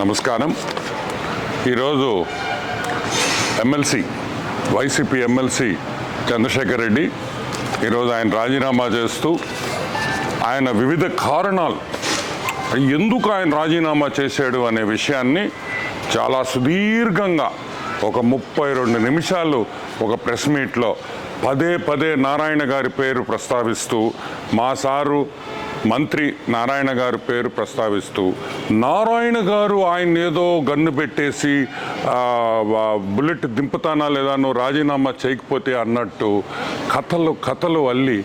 నమస్కారం. ఈరోజు MLC YCP MLC Chandrashekar Reddy ఈరోజు ఆయన రాజీనామా చేస్తూ ఆయన వివిధ కారణాలు ఎందుకు ఆయన రాజీనామా చేశాడు అనే విషయాన్ని చాలా సుదీర్ఘంగా ఒక 32 నిమిషాలు ఒక ప్రెస్ మీట్లో పదే నారాయణ గారి పేరు ప్రస్తావిస్తూ మా సారు మంత్రి నారాయణ గారి పేరు ప్రస్తావిస్తూ నారాయణ గారు ఆయన ఏదో గన్ను పెట్టేసి బుల్లెట్ దింపుతానా లేదా నువ్వు రాజీనామా చేయకపోతే అన్నట్టు కథలు అల్లి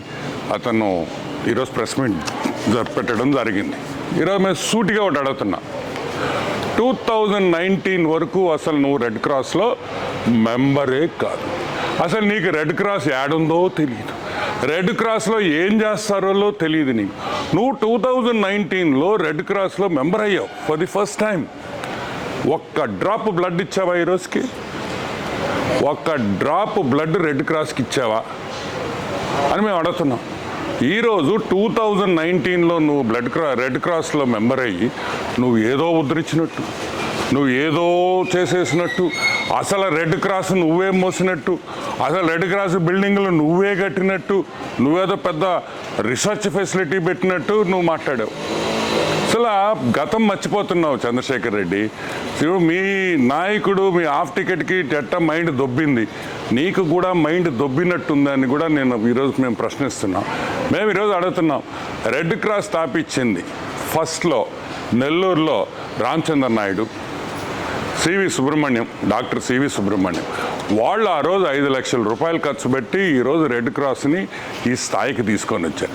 అతను ఈరోజు ప్రెస్ మీట్ పెట్టడం జరిగింది. ఈరోజు మేము సూటిగా ఒకటి అడుగుతున్నా, 2019 వరకు అసలు నువ్వు రెడ్ క్రాస్లో మెంబరే కాదు. అసలు నీకు రెడ్ క్రాస్ యాడుందో తెలియదు, రెడ్ క్రాస్లో ఏం చేస్తారో తెలియదు నీకు. నువ్వు 2019లో రెడ్ క్రాస్లో మెంబర్ అయ్యావు ఫర్ ది ఫస్ట్ టైం. ఒక్క డ్రాప్ బ్లడ్ ఇచ్చావా ఈరోజుకి? ఒక్క డ్రాప్ బ్లడ్ రెడ్ క్రాస్కి ఇచ్చావా అని మేము అడుగుతున్నాం. ఈరోజు 2019లో నువ్వు రెడ్ క్రాస్లో మెంబర్ అయ్యి నువ్వు ఏదో ఉద్ధరించినట్టు, నువ్వు ఏదో చేసేసినట్టు, అసలు రెడ్ క్రాస్ నువ్వే మోసినట్టు, అసలు రెడ్ క్రాస్ బిల్డింగ్లు నువ్వే కట్టినట్టు, నువ్వేదో పెద్ద రీసెర్చ్ ఫెసిలిటీ పెట్టినట్టు నువ్వు మాట్లాడావు. అసలు గతం మర్చిపోతున్నావు చంద్రశేఖర్ రెడ్డి. మీ నాయకుడు మీ హాఫ్ టికెట్కి ఎట్ట మైండ్ దొబ్బింది, నీకు కూడా మైండ్ దొబ్బినట్టుందని కూడా మేము ప్రశ్నిస్తున్నాం. మేము ఈరోజు అడుగుతున్నాం, రెడ్ క్రాస్ స్థాపించింది ఫస్ట్లో నెల్లూరులో రామచంద్ర నాయుడు, డాక్టర్ సివి సుబ్రహ్మణ్యం వాళ్ళు ఆ రోజు 5 లక్షల రూపాయలు ఖర్చు పెట్టి ఈరోజు రెడ్ క్రాస్ని ఈ స్థాయికి తీసుకొని వచ్చారు.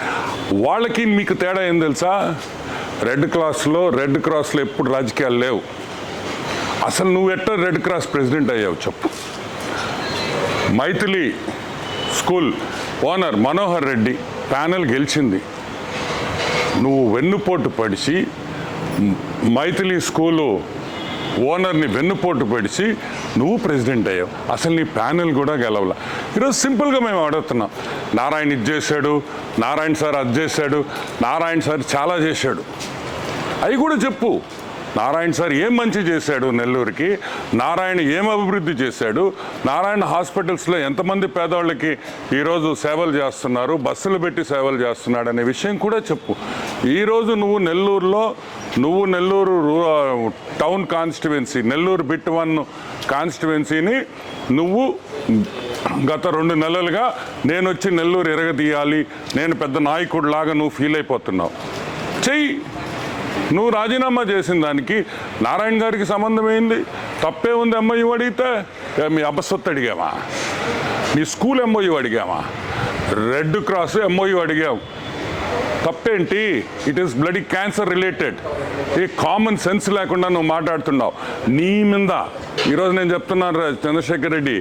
వాళ్ళకి మీకు తేడా ఏం తెలుసా? రెడ్ క్రాస్లో ఎప్పుడు రాజకీయాలు లేవు. అసలు నువ్వు ఎట్లా రెడ్ క్రాస్ ప్రెసిడెంట్ అయ్యావు చెప్పు? Maithili school owner Manohar Reddy panel గెలిచింది, నువ్వు వెన్నుపోటు పడిచి మైథిలి స్కూలు ఓనర్ని వెన్నుపోటు పడిచి నువ్వు ప్రెసిడెంట్ అయ్యావు. అసలు నీ ప్యానెల్ కూడా గెలవలా. ఈరోజు సింపుల్గా మేము అడుగుతున్నాం, నారాయణ ఇది చేశాడు, నారాయణ సార్ అది చేశాడు, నారాయణ సార్ చాలా చేశాడు, అవి కూడా చెప్పు. నారాయణ సార్ ఏం మంచి చేశాడు నెల్లూరుకి, నారాయణ ఏం అభివృద్ధి చేశాడు, నారాయణ హాస్పిటల్స్లో ఎంతమంది పేదవాళ్ళకి ఈరోజు సేవలు చేస్తున్నారు, బస్సులు పెట్టి సేవలు చేస్తున్నాడు అనే విషయం కూడా చెప్పు. ఈరోజు నువ్వు Nellore town constituency, Nellore bit 1 కాన్స్టిట్యువెన్సీని నువ్వు గత 2 నెలలుగా నేను వచ్చి నెల్లూరు ఎరగదీయాలి, నేను పెద్ద నాయకుడిలాగా నువ్వు ఫీల్ అయిపోతున్నావు. చెయ్యి. నువ్వు రాజీనామా చేసిన దానికి నారాయణ గారికి సంబంధం ఏంది? తప్పే ఉంది. ఎంఓయూ అడిగితే మీ అబ్బసొత్తు అడిగామా? నీ స్కూల్ ఎంఓయూ అడిగామా? రెడ్ క్రాస్ ఎంఓయూ అడిగావు, తప్పేంటి? It is bloody cancer related. ఏ కామన్ సెన్స్ లేకుండా నువ్వు మాట్లాడుతున్నావు. నీ మీద ఈరోజు నేను చెప్తున్నాను చంద్రశేఖర్ రెడ్డి,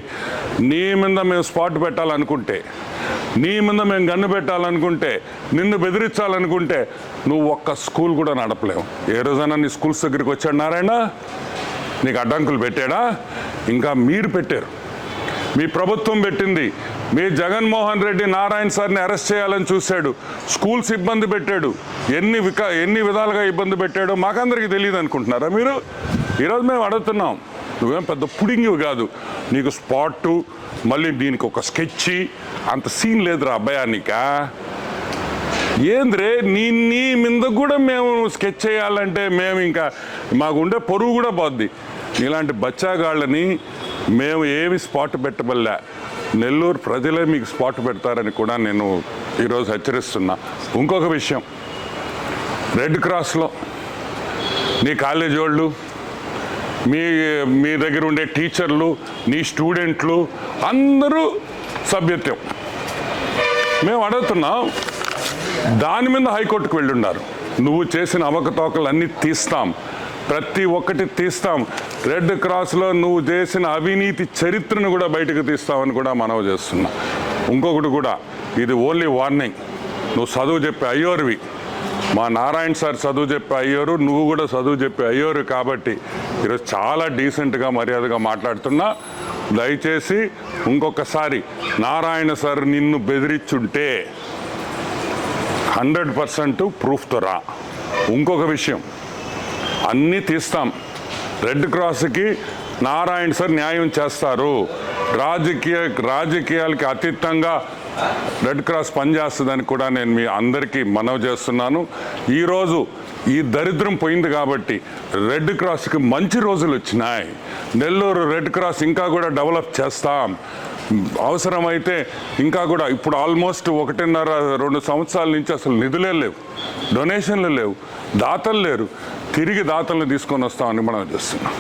నీ మీద మేము స్పాట్ పెట్టాలనుకుంటే, నీ మీద మేము గన్ను పెట్టాలనుకుంటే, నిన్ను బెదిరించాలనుకుంటే నువ్వు ఒక్క స్కూల్ కూడా నడపలేవు. ఏ రోజైనా నీ స్కూల్స్ దగ్గరికి వచ్చాడు నారాయణ? నీకు అడ్డంకులు పెట్టాడా? ఇంకా మీరు పెట్టారు, మీ ప్రభుత్వం పెట్టింది. మీ జగన్మోహన్ రెడ్డి నారాయణ సార్ని అరెస్ట్ చేయాలని చూశాడు, స్కూల్స్ ఇబ్బంది పెట్టాడు, ఎన్ని విధాలుగా ఇబ్బంది పెట్టాడో మాకందరికీ తెలియదు అనుకుంటున్నారా మీరు? ఈరోజు మేము అడుగుతున్నాం, నువ్వేం పెద్ద పుడింగివి కాదు, నీకు స్పాటు మళ్ళీ దీనికి ఒక స్కెచ్ అంత సీన్ లేదురా అబ్బాయా నీకా? ఏంద్రే నీ మీద కూడా మేము స్కెచ్ చేయాలంటే మేము ఇంకా మాకుండే పొరుగు కూడా పోద్ది. ఇలాంటి బచ్చాగాళ్ళని మేము ఏమి స్పాట్ పెట్టబల్లా, నెల్లూరు ప్రజలే మీకు స్పాట్ పెడతారని కూడా నేను ఈరోజు హెచ్చరిస్తున్నా. ఇంకొక విషయం, రెడ్ క్రాస్లో నీ కాలేజీ వాళ్ళు, మీ దగ్గర ఉండే టీచర్లు, నీ స్టూడెంట్లు అందరూ సభ్యత్వం. మేము అడుగుతున్నాం, దాని మీద హైకోర్టుకు వెళ్ళున్నారు. నువ్వు చేసిన అవకతవకలు అన్నీ తీస్తాం, ప్రతి ఒక్కటి తీస్తాం. రెడ్ క్రాస్లో నువ్వు చేసిన అవినీతి చరిత్రను కూడా బయటకు తీస్తామని కూడా మనవి చేస్తున్నా. ఇంకొకటి కూడా, ఇది ఓన్లీ వార్నింగ్. నువ్వు చదువు చెప్పే అయ్యోరువి, మా నారాయణ సార్ చదువు చెప్పే అయ్యోరు, నువ్వు కూడా చదువు చెప్పే అయ్యోరు. కాబట్టి ఈరోజు చాలా డీసెంట్గా మర్యాదగా మాట్లాడుతున్నా. దయచేసి ఇంకొకసారి నారాయణ సార్ నిన్ను బెదిరించుంటే 100% ప్రూఫ్తో రా. ఇంకొక విషయం, అన్నీ తీస్తాం, రెడ్ క్రాస్కి నారాయణ సార్ న్యాయం చేస్తారు. రాజకీయాలకి అతీతంగా రెడ్ క్రాస్ పనిచేస్తుందని కూడా నేను మీ అందరికీ మనవి చేస్తున్నాను. ఈరోజు ఈ దరిద్రం పోయింది కాబట్టి రెడ్ క్రాస్కి మంచి రోజులు వచ్చినాయి. నెల్లూరు రెడ్ క్రాస్ ఇంకా కూడా డెవలప్ చేస్తాం. అవసరమైతే ఇంకా కూడా ఇప్పుడు ఆల్మోస్ట్ 1.5-2 సంవత్సరాల నుంచి అసలు నిధులే లేవు, డొనేషన్లు లేవు, దాతలు లేరు. తిరిగి దాతలను తీసుకొని వస్తామని మనం చేస్తున్నాం.